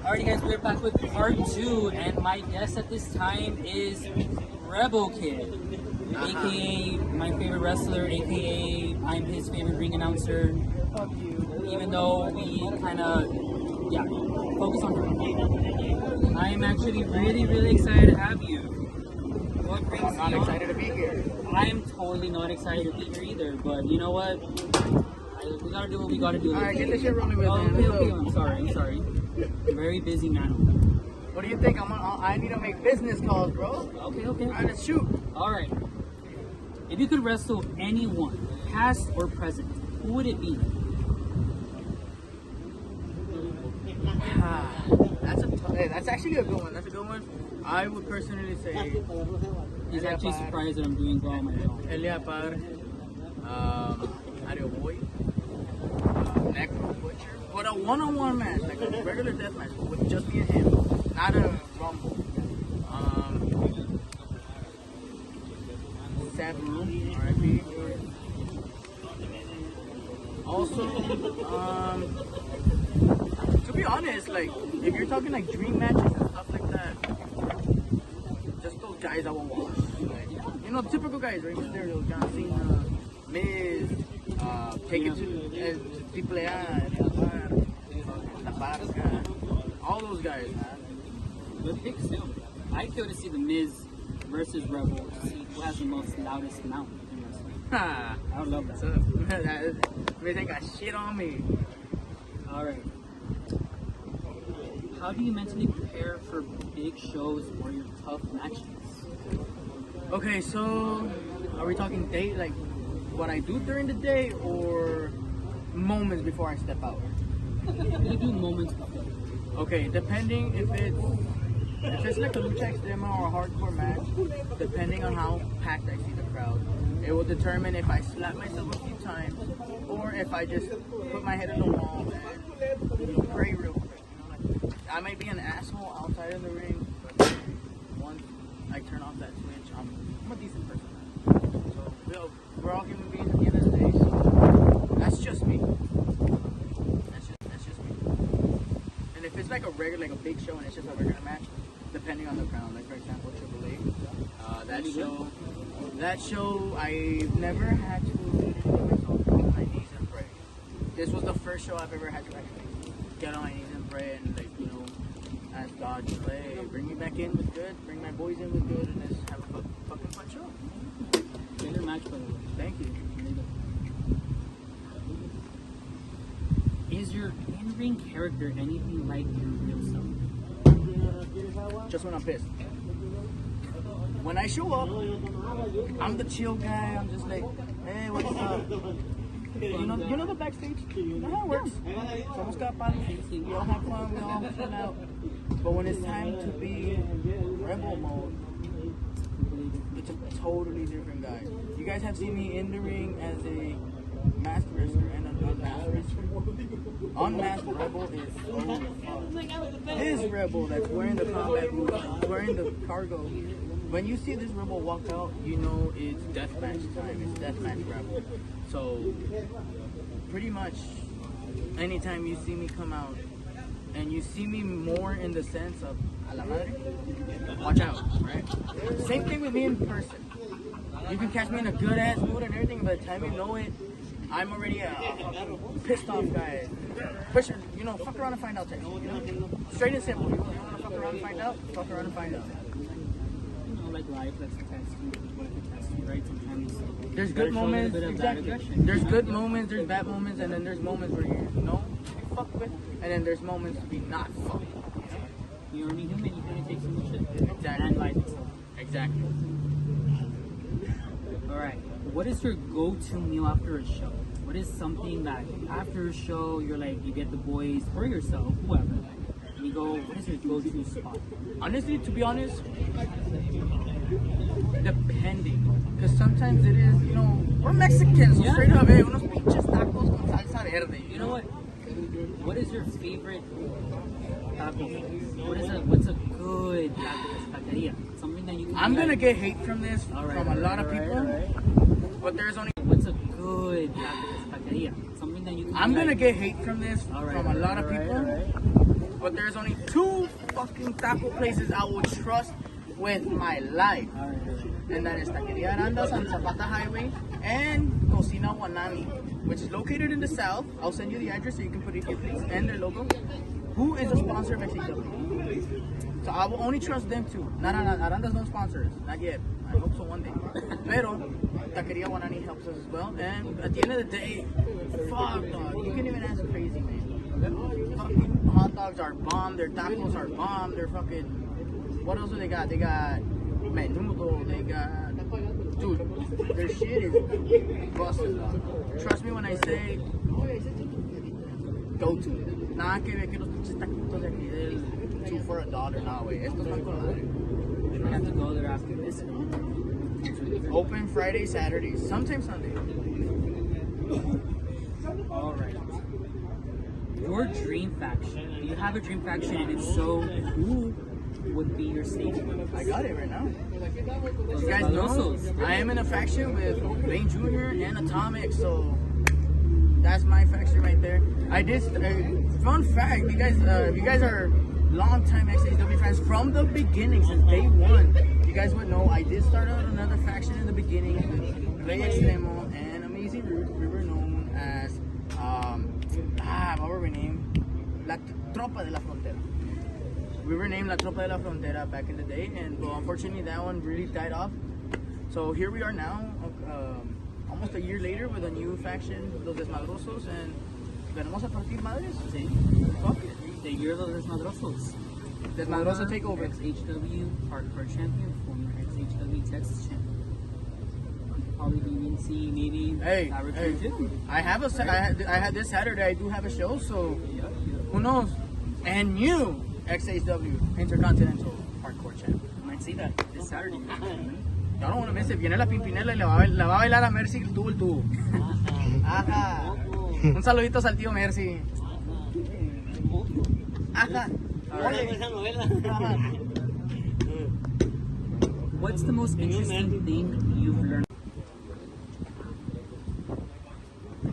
Alright guys, we're back with part 2 and my guest at this time is Rebel Kid, aka my favorite wrestler, aka I'm his favorite ring announcer. Fuck you. Even though we kinda focus on him. I am actually really excited to have you. What brings I'm not you excited on? to be here. I'm totally not excited to be here either, but you know what? We gotta do what we gotta do. Alright, get this shit rolling with Okay, I'm sorry. I'm very busy man. What do you think? I need to make business calls, bro. Okay. Alright, let's shoot. Alright. If you could wrestle anyone, past or present, who would it be? That's actually a good one. That's a good one. I would personally say He's actually surprised that I'm doing well on my own. Elia Par, Ario Boy, Necro Butcher. But a one-on-one match, like a regular death match, with just me and him, not a rumble. Sabu, R.I.P. Also, to be honest, like, if you're talking like dream matches and stuff like that, just those guys I will watch. Like, you know, the typical guys, right? Mysterio, John Cena, Miz, take it to Triple A, La Parca, all those guys, man. Good pick still. I'd go to see the Miz versus Rebel to see who has the most loudest mouth in wrestling. Ha! I would love that. So, Miz ain't got shit on me. Alright. How do you mentally prepare for big shows or your tough matches? Okay, so are we talking day, like what I do during the day, or moments before I step out? You do moments before. Okay, depending if it's like a lucha extrema or a hardcore match, depending on how packed I see the crowd, it will determine if I slap myself a few times or if I just put my head in the wall and pray real quick. You know, like, I might be an asshole outside of the ring, but once I turn off that switch, I'm a decent person. So we're all human beings at the end of the day. So that's just me. That's just me. And if it's like a regular, like a big show, and it's just a regular match, depending on the crowd. Like for example, AAA. That show, I've never had to put myself on my knees and pray. This was the first show I've ever had to actually get on my knees and pray and, like, you know, ask God to play, bring me back in with good, bring my boys in with good, and just have a fucking fun show. Favorite match, by the way. Thank you. Is your in-ring character anything like your real self? Just when I'm pissed. When I show up, I'm the chill guy. I'm just like, hey, what's up? You know the backstage? You know how it works. Someone's got body. We all have fun. We all chill out. But when it's time to be rebel mode, it's a totally different guy. You guys have seen me in the ring as a masked wrestler and an unmasked wrestler. Unmasked rebel is so fun. His rebel that's wearing the combat boots, wearing the cargo. When you see this rebel walk out, you know it's deathmatch time. It's deathmatch rebel. So pretty much anytime you see me come out, and you see me more in the sense of a la madre, watch out, right? Same thing with me in person. You can catch me in a good ass mood and everything, by the time you know it, I'm already a pissed off guy. Push, you know, fuck around and find out type shit, you know? Straight and simple. You want to fuck around and find out? Fuck around and find out. You know, like life, that's the test you, right? Sometimes there's good moments, exactly. There's good moments, there's bad moments, and then there's moments where you know you fuck with, and then there's moments to be not fucked. You're only human, you can only take so much shit. Exactly. And life itself. Exactly. Alright, what is your go-to meal after a show? What is something that after a show, you're like, you get the boys or yourself, whoever, and you go, what is your go-to spot? Honestly, to be honest, depending. Because sometimes it is, you know, we're Mexicans, so straight up, hey, unos pinches tacos con salsa verde. You know what? What is your favorite taco? What's a good taqueria? Something that you can I'm gonna get hate from this from a lot of people, but there's only. What's a good taqueria? Something that you can I'm gonna get hate from this from a lot of people, but there's only 2 fucking taco places I will trust with my life. And that is Taqueria Arandas on Zapata Highway and Cocina Wanani, which is located in the south. I'll send you the address so you can put it here, please, and their logo. Who is a sponsor of XAW? So I will only trust them too. Not Arandas, no sponsors, not yet. I hope so one day. Pero Taqueria Wanani helps us as well. And at the end of the day, fuck dog, you can even ask crazy, man. Fucking hot dogs are bomb. Their tacos are bomb. They're fucking. What else do they got? They got menudo. They got. Dude, their shit is busted. Trust me when I say go to. Nada que ver que los pinches taquitos de aquí del 2 for $1. No, güey. Estos van con madre. We're gonna have to go there after this. Open Friday, Saturday, sometimes Sunday. All right. Your dream faction. Do you have a dream faction? And if so, who would be your staple? I got it right now. As you guys know, I am in a faction with Bane Jr. and Atomic, so that's my faction right there. I did. Fun fact, you guys are long-time XAW fans from the beginning, since day one. You guys would know I did start out another faction in the beginning with Play Extremo and Amazing Root. We were known as what were we named? La Tropa de la Frontera. We were named La Tropa de la Frontera back in the day, and well, unfortunately that one really died off. So here we are now, almost a year later, with a new faction, Los Desmadrosos, and venimos a partir madres. Sí. Fuck it. The year of los Desmadrosos. Desmadroso takeover. XHW hardcore champion, former XHW Texas champion. Probably even see maybe that return too. I had this Saturday. I do have a show, so who knows? And new XHW Intercontinental Hardcore Champ. Might see that this Saturday. Yo don't want to miss it. Viene la Pimpinela y la va a bailar a Mercy el tubo. Ajá. Un saludito al tío Mercy. Ajá. What's the most interesting thing you've learned?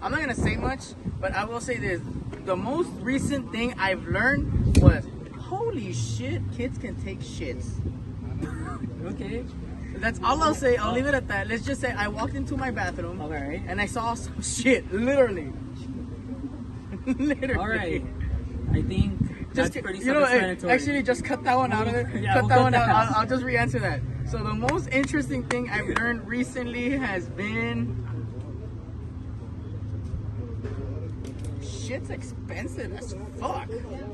I'm not gonna say much, but I will say this. The most recent thing I've learned was, holy shit, kids can take shits. Okay. That's all I'll say. I'll leave it at that. Let's just say I walked into my bathroom and I saw some shit, literally. Literally. All right. I think that's pretty self-explanatory. Actually, just cut that one out of it. Yeah, cut that one out. I'll just re-answer that. So the most interesting thing I've learned recently has been shit's expensive as fuck.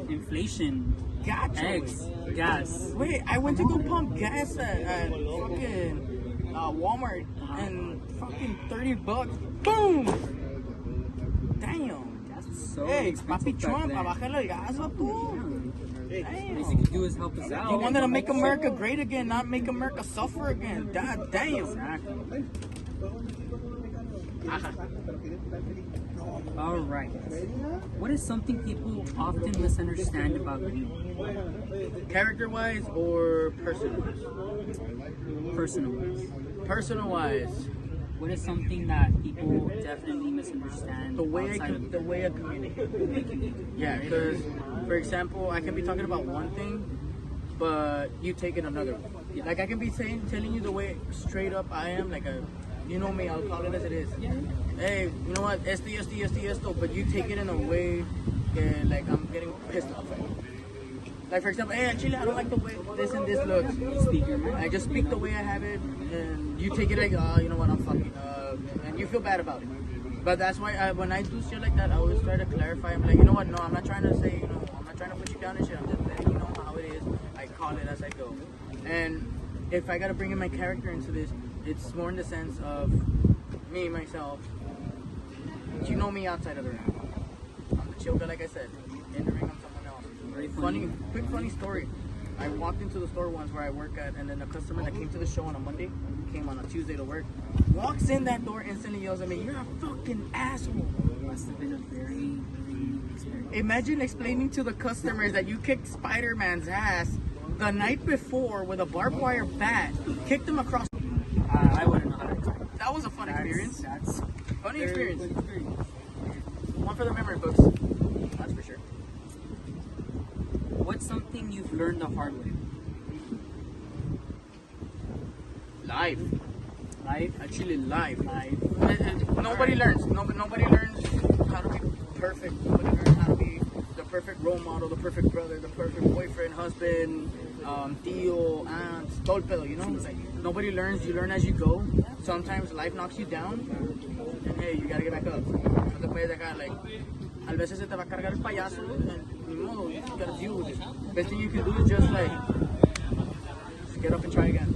Inflation. Gotcha. Eggs. Gas. Wait, I went to go pump gas at fucking Walmart and fucking $30. Boom! Damn. That's so Hey, expensive Papi Trump, back bájale el gas, vato. then. All you can do is help us out. He wanted to make America great again, not make America suffer again. God damn. Exactly. All right. What is something people often misunderstand about you? Character-wise or personal-wise? Personal. Personal-wise. What is something that people definitely misunderstand? The way I communicate. Yeah, because, for example, I can be talking about one thing, but you take it another one. Yeah. Like I can be telling you the way straight up I am, like you know me, I'll call it as it is. Yeah. Hey, you know what, esto, but you take it in a way that, like, I'm getting pissed off at you. Like, for example, hey, actually, I don't like the way this and this looks. Speak your mind. I just speak the way I have it, and you take it like, you know what, I'm fucking, and you feel bad about it. But that's why when I do shit like that, I always try to clarify. I'm like, you know what, no, I'm not trying to say, I'm not trying to put you down and shit. I'm just letting you know how it is. I call it as I go. And if I gotta bring in my character into this, it's more in the sense of me, myself. You know me outside of the ring. I'm the chill guy, like I said. In the ring, I'm someone else. Very Quick funny story. I walked into the store once where I work at, and then a customer that came to the show on a Monday, came on a Tuesday to work, walks in that door, instantly yells at me, "You're a fucking asshole." Must have been a very experience. Imagine explaining to the customers that you kicked Spider-Man's ass the night before with a barbed wire bat, kicked him across. I wouldn't know how to explain. That was a fun experience. That's Funny very experience. good experience. 1 for the memory books. That's for sure. something you've learned the hard way? Life. Life? Actually, life. Life. Nobody learns. Nobody learns how to be perfect. Nobody learns how to be the perfect role model, the perfect brother, the perfect boyfriend, husband, tío, aunt, todo el pedo, you know? Like, nobody learns. You learn as you go. Sometimes life knocks you down, and hey, you gotta get back up. No te puedes dejar, like, a veces se te va a cargar el payaso, and ni modo, you gotta deal with it. Best thing you can do is just, like, just get up and try again.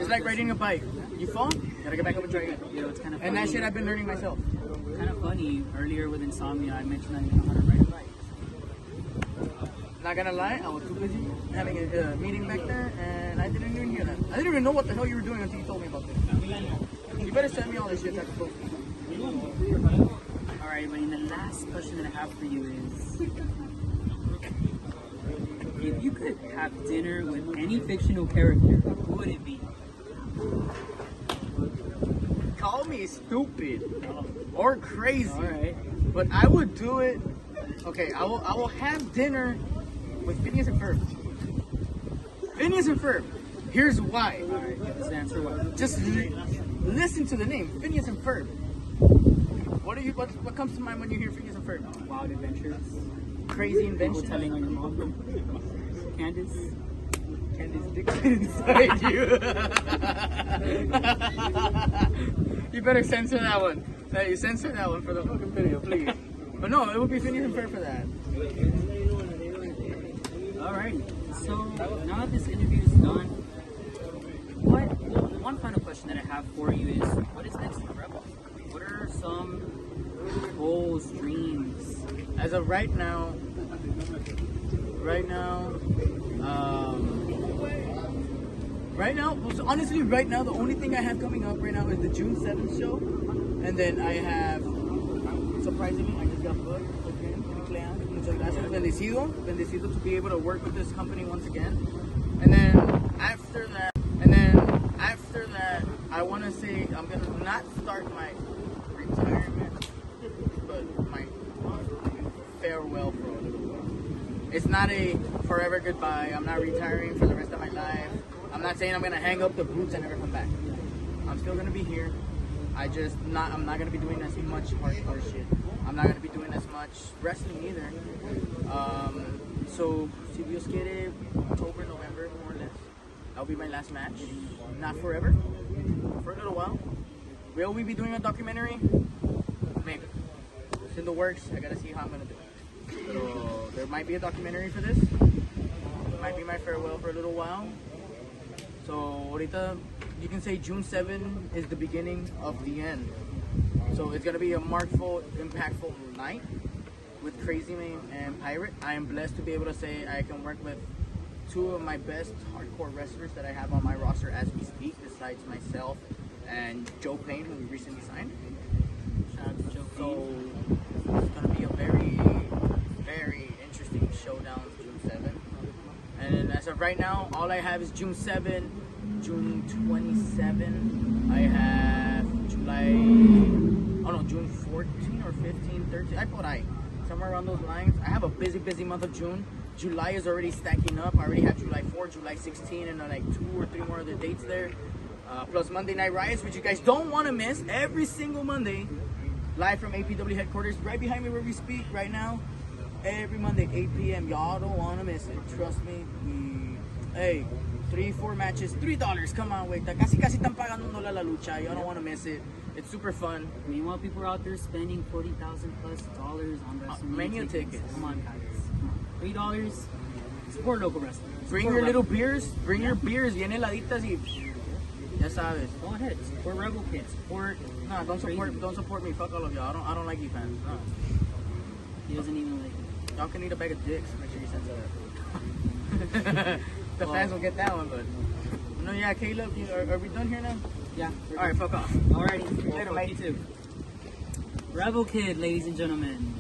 It's like riding a bike. You fall, you gotta get back up and try again. You know, it's kind of And that shit I've been learning myself. kind of funny. Earlier with insomnia, I mentioned I didn't know how to ride a bike. Not gonna lie, I was too busy having a meeting back there, and I didn't even hear that. I didn't even know what the hell you were doing until you told me about this. You better send me all this shit so I can post it. Alright, buddy, and the last question that I have for you is, if you could have dinner with any fictional character, who would it be? Call me stupid or crazy, Alright. but I would do it. Okay, I will have dinner with Phineas and Ferb. Phineas and Ferb. Here's why. Alright, give us the answer. What? Just listen to the name, Phineas and Ferb. What comes to mind when you hear Phineas and Ferb? Wild adventures. Crazy People inventions. telling on your mom. Candace. Candace Dixon inside you. You better censor that one. Hey, censor that one for the fucking video, please. But no, it would be Phineas and Ferb for that. Alrighty. So now that this interview is done, one final question that I have for you is, what is next for Rebel? What are some goals, dreams? As of right now, honestly, right now, the only thing I have coming up right now is the June 7th show. And then I have, surprisingly, I just got booked. Okay, cumpleaños, muchas gracias. Bendecido to be able to work with this company once again. And then after that, I want to say I'm going to not start my retirement, but my farewell for a little while. It's not a forever goodbye. I'm not retiring for the rest of my life. I'm not saying I'm gonna hang up the boots and never come back. I'm still gonna be here. I'm not gonna be doing as much hardcore shit. I'm not gonna be doing as much wrestling either. So, si Dios quiere, October, November, more or less, that'll be my last match. Not forever, for a little while. Will we be doing a documentary? Maybe. It's in the works. I gotta see how I'm gonna do it. So there might be a documentary for this. It might be my farewell for a little while. So ahorita, you can say June 7 is the beginning of the end. So it's gonna be a markful, impactful night with Crazy Man and Pirate. I am blessed to be able to say I can work with two of my best hardcore wrestlers that I have on my roster as we speak, besides myself and Joe Payne, who we recently signed. Shout out to Joe So Payne. it's gonna be a very, very interesting showdown June 7. And as of right now, all I have is June 7, June 27. I have June 14 or 15, 13. I thought somewhere around those lines. I have a busy month of June. July is already stacking up. I already have July 4, July 16, and like 2 or 3 more other dates there. Plus Monday Night Riots, which you guys don't want to miss every single Monday. Live from APW headquarters, right behind me where we speak right now. Every Monday, 8 p.m. Y'all don't want to miss it. Trust me. Hey, 3-4 matches, $3. Come on, wait. Casi están pagando $1 la lucha. Y'all don't want to miss it. It's super fun. Meanwhile, people are out there spending $40,000+ on wrestling Menu tickets. Come on, guys. $3. Support local wrestling. Bring Support your little Rebel. beers. Bring your beers. Bien heladitas y ya sabes. Go ahead. Support Rebel Kids. Support. Nah, don't support me. Fuck all of y'all. I don't like you fans. No. He doesn't even like it. Y'all can eat a bag of dicks. Make sure you censor that. The fans will get that one, but no, yeah, Caleb, are we done here now? Yeah. All right, fuck off. Alrighty. Later, Fuck mate. you too. Rebel Kid, ladies and gentlemen.